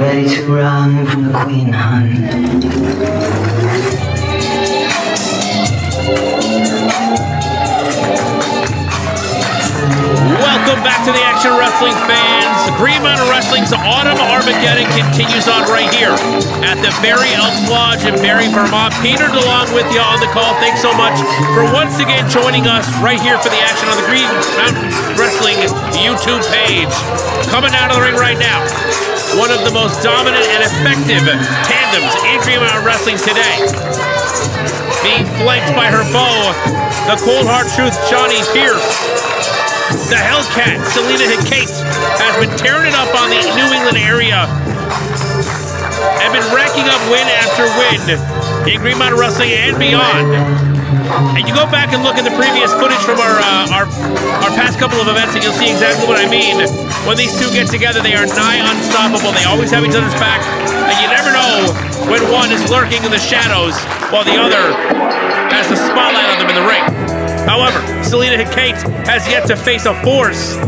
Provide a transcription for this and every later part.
ready to run from the queen, hun. Welcome back to the Action Wrestling fans. Green Mountain Wrestling's Autumn Armageddon continues on right here at the Barre Elks Lodge in Barre, Vermont. Peter DeLonge with you on the call. Thanks so much for once again joining us right here for the action on the Green Mountain Wrestling YouTube page. Coming out of the ring right now, one of the most dominant and effective tandems in Green Mountain Wrestling today. Being flanked by her beau, the Cold Hard Truth Johnny Pierce. The Hellcat, Selena Hekate, has been tearing it up on the New England area and been racking up win after win in Green Mountain Wrestling and beyond. And you go back and look at the previous footage from our past couple of events and you'll see exactly what I mean. When these two get together, they are nigh unstoppable. They always have each other's back, and you never know when one is lurking in the shadows while the other has the spotlight on them in the ring. However, Selena Hekate has yet to face a force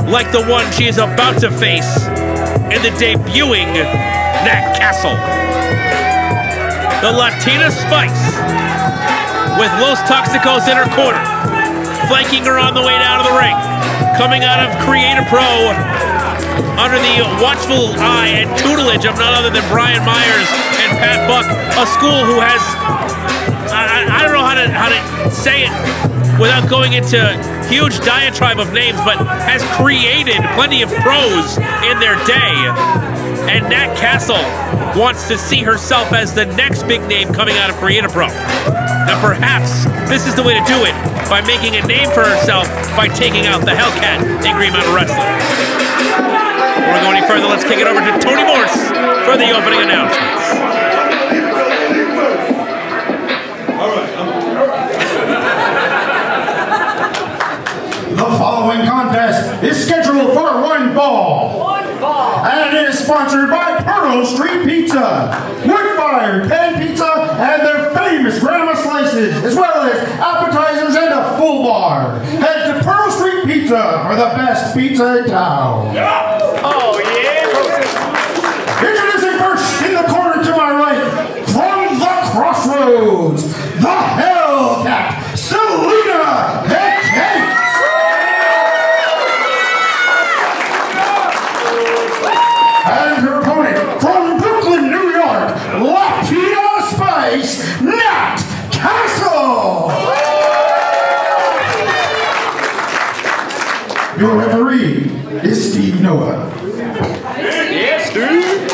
like the one she is about to face in the debuting Nat Castle. The Latina Spice, with Los Toxicos in her corner, flanking her on the way down to the ring, coming out of Creative Pro under the watchful eye and tutelage of none other than Brian Myers and Pat Buck, a school who has, I don't know how to say it without going into huge diatribe of names, but has created plenty of pros in their day. And Nat Castle wants to see herself as the next big name coming out of Creative Pro. Now perhaps this is the way to do it, by making a name for herself by taking out the Hellcat in Green Mountain Wrestling. Before we go any further, let's kick it over to Tony Morse for the opening announcements. The following contest is scheduled for one fall. And it is sponsored by Pearl Street Pizza, wood-fired pan pizza, and their famous grandma slices, as well as appetizers and a full bar. Head to Pearl Street Pizza for the best pizza in town. Yeah. Oh, yeah. Introducing first in the corner to my right, from the Crossroads, the Hellcat, Selena Hekate. And her opponent, from Brooklyn, New York, Latina Spice, Nat Castle. Your referee is Steve Noah. Yes, Steve.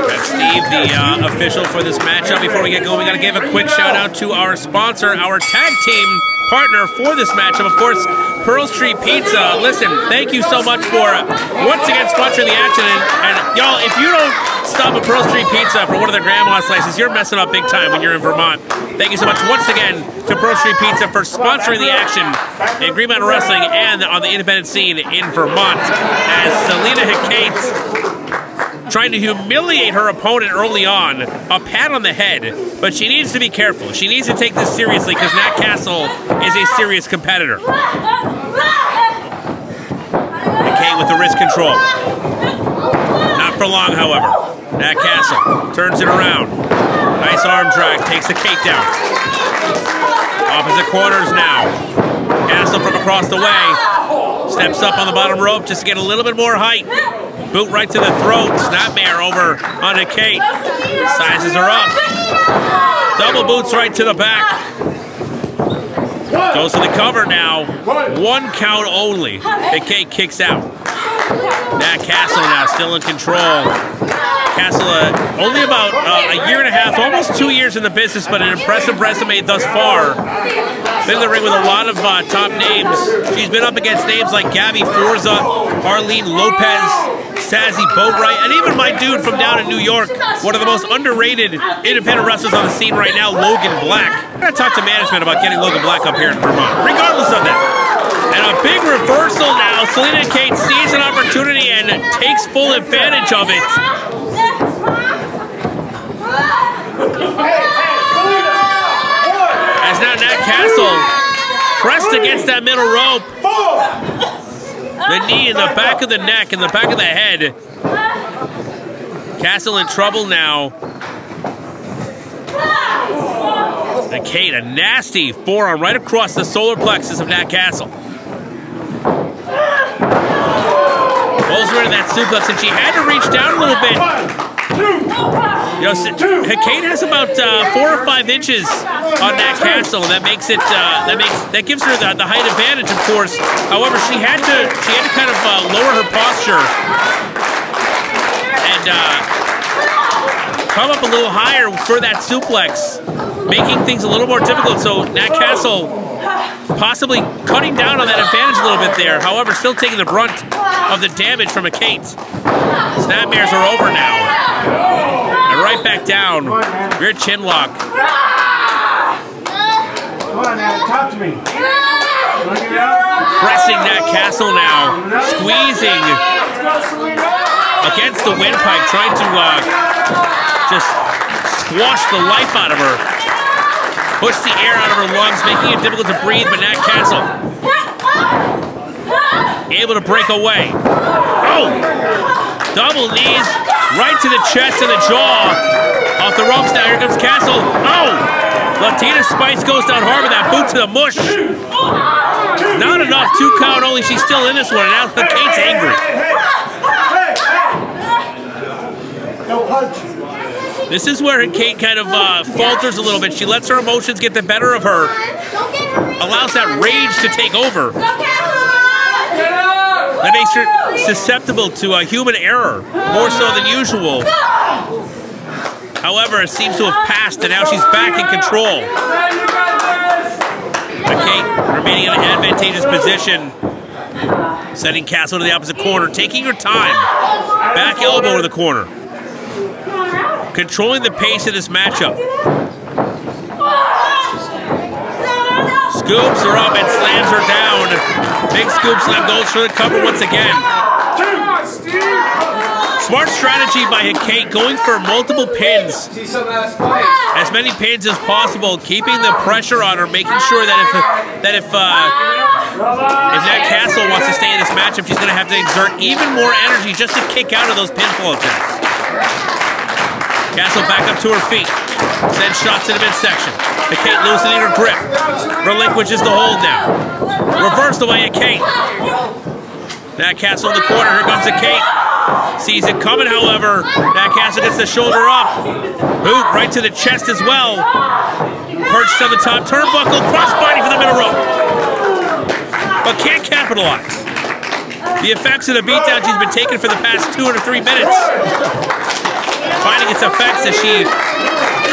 That's Steve, the official for this matchup. Before we get going, we got to give a quick shout out to our sponsor, our tag team partner for this matchup, of course, Pearl Street Pizza. Listen, thank you so much for once again sponsoring the action. And y'all, if you don't stop at Pearl Street Pizza for one of their grandma slices, you're messing up big time when you're in Vermont. Thank you so much once again to Pearl Street Pizza for sponsoring the action in Green Mountain Wrestling and on the independent scene in Vermont, as Selena Hekate trying to humiliate her opponent early on. A pat on the head, but she needs to be careful. She needs to take this seriously because Nat Castle is a serious competitor. Hekate with the wrist control. Not for long, however. Nat Castle turns it around. Nice arm drag, takes the Hekate down. Opposite corners now. Castle from across the way. Steps up on the bottom rope just to get a little bit more height. Boot right to the throat. Snapmare over on Hekate. Sizes her up. Double boots right to the back. Goes to the cover now. One count only. Hekate kicks out. Nat Castle now still in control. Castle only about a year and a half, almost 2 years in the business, but an impressive resume thus far. Been in the ring with a lot of top names. She's been up against names like Gabby Forza, Arlene Lopez, Sazzy Boatwright, and even my dude from down in New York, one of the most underrated independent wrestlers on the scene right now, Logan Black. I'm going to talk to management about getting Logan Black up here in Vermont, regardless of that. And a big reversal now. Selena Hekate sees an opportunity and takes full advantage of it. As now Nat Castle pressed against that middle rope. The knee in the back of the neck, in the back of the head. Castle in trouble now. Hekate, a nasty forearm right across the solar plexus of Nat Castle. Pulls her into that suplex, and she had to reach down a little bit. You know, Hekate has about 4 or 5 inches on Nat Castle, and that makes it that gives her the height advantage, of course. However, she had to kind of lower her posture and come up a little higher for that suplex, making things a little more difficult. So Nat Castle possibly cutting down on that advantage a little bit there. However, still taking the brunt of the damage from Hekate. Snapmares are over now. And right back down. Weird chin lock. Come on, Nat, talk to me. Pressing Nat Castle now. Squeezing against the windpipe, trying to just squash the life out of her. Push the air out of her lungs, making it difficult to breathe, but Nat Castle able to break away. Oh! Double knees right to the chest and the jaw. Off the ropes now, here comes Castle. Oh! Latina Spice goes down hard with that boot to the mush. Not enough, 2 count only. She's still in this one, and now Hekate's angry. No punch. This is where Hekate kind of falters a little bit. She lets her emotions get the better of her. Allows that rage to take over. That makes her susceptible to a human error, more so than usual. However, it seems to have passed, and now she's back in control. Hekate remaining in an advantageous position. Sending Castle to the opposite corner, taking her time. Back elbow to the corner. Controlling the pace of this matchup. Scoops her up and slams her down. Big scoop slam goes for the cover once again. Smart strategy by Hekate, going for multiple pins. As many pins as possible, keeping the pressure on her, making sure that if Nat Castle wants to stay in this matchup, she's going to have to exert even more energy just to kick out of those pinfall attempts. Castle back up to her feet. Sends shots in the midsection. Hekate loosening her grip. Relinquishes the hold now. Reversed away Hekate. Nat Castle in the corner. Here comes Hekate. Sees it coming, however. Nat Castle gets the shoulder up. Boot right to the chest as well. Perched on the top turnbuckle. Crossbody for the middle rope. But can't capitalize. The effects of the beatdown she's been taking for the past 2 or 3 minutes. Finding its effects as she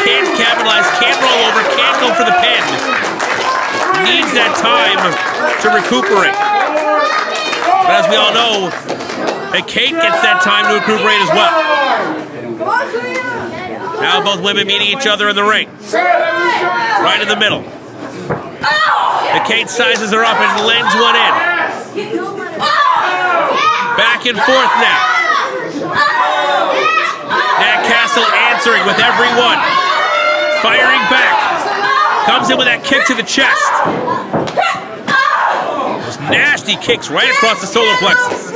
can't capitalize, can't roll over, can't go for the pin. Needs that time to recuperate. But as we all know, Hekate gets that time to recuperate as well. Now both women meeting each other in the ring. Right in the middle. Hekate sizes her up and lends one in. Back and forth now. Nat Castle answering with every one. Firing back. Comes in with that kick to the chest. Those nasty kicks right across the solar plexus.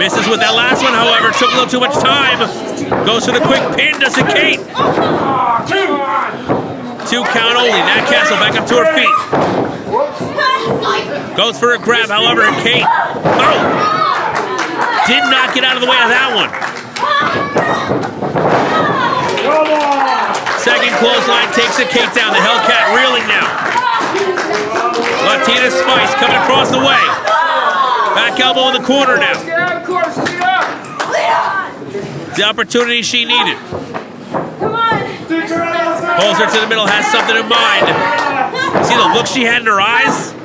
Misses with that last one, however. Took a little too much time. Goes for the quick pin to Hekate. 2 count only. Nat Castle back up to her feet. Goes for a grab, however, Hekate. Oh! Did not get out of the way of that one. Second clothesline takes Hekate down. The Hellcat reeling now. Latina Spice coming across the way. Back elbow in the corner now. The opportunity she needed. Pulls her to the middle, has something in mind. See the look she had in her eyes?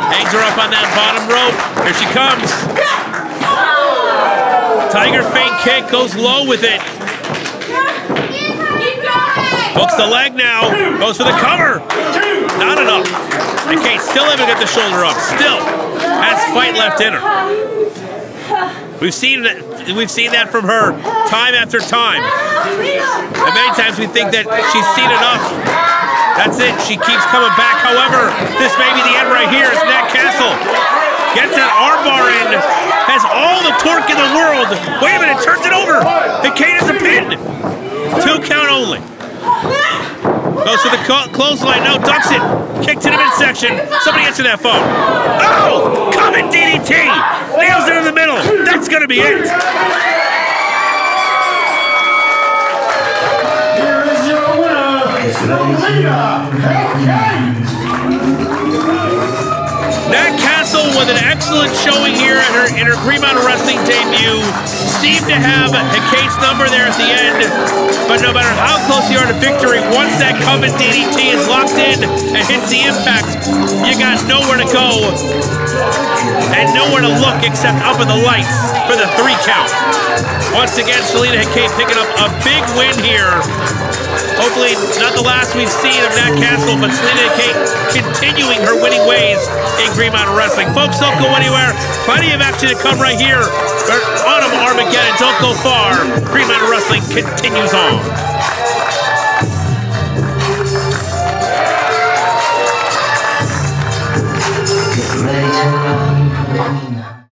Hangs her up on that bottom rope. Here she comes. Tiger feint kick, goes low with it. Hooks the leg now. Goes for the cover. Not enough. Hekate still able to get the shoulder up. Still has fight left in her. We've seen that from her time after time. And many times we think that she's seen enough. That's it. She keeps coming back. However, this may be the end right here as Nat Castle gets that armbar in. Has all the torque in the world. Wait a minute, turns it over. Hekate has a pin. 2 count only. Goes to the clothesline, now ducks it. Kick to the midsection. Somebody answer that phone. Oh! Coming DDT! Nails it in the middle. That's gonna be it. Here is your winner, Selena Hekate. Nat Castle with an excellent showing here in her Green Mountain Wrestling debut. Seemed to have Hekate's number there at the end, but no matter how close you are to victory, once that Coven DDT is locked in and hits the impact, you got nowhere to go and nowhere to look except up in the lights for the 3 count. Once again, Selena Hekate picking up a big win here. Hopefully not the last we've seen of Nat Castle, but Selena Hekate continuing her winning ways in Green Mountain Wrestling. Folks, don't go anywhere. Plenty of action to come right here on Armageddon. Don't go far. Green Mountain Wrestling continues on.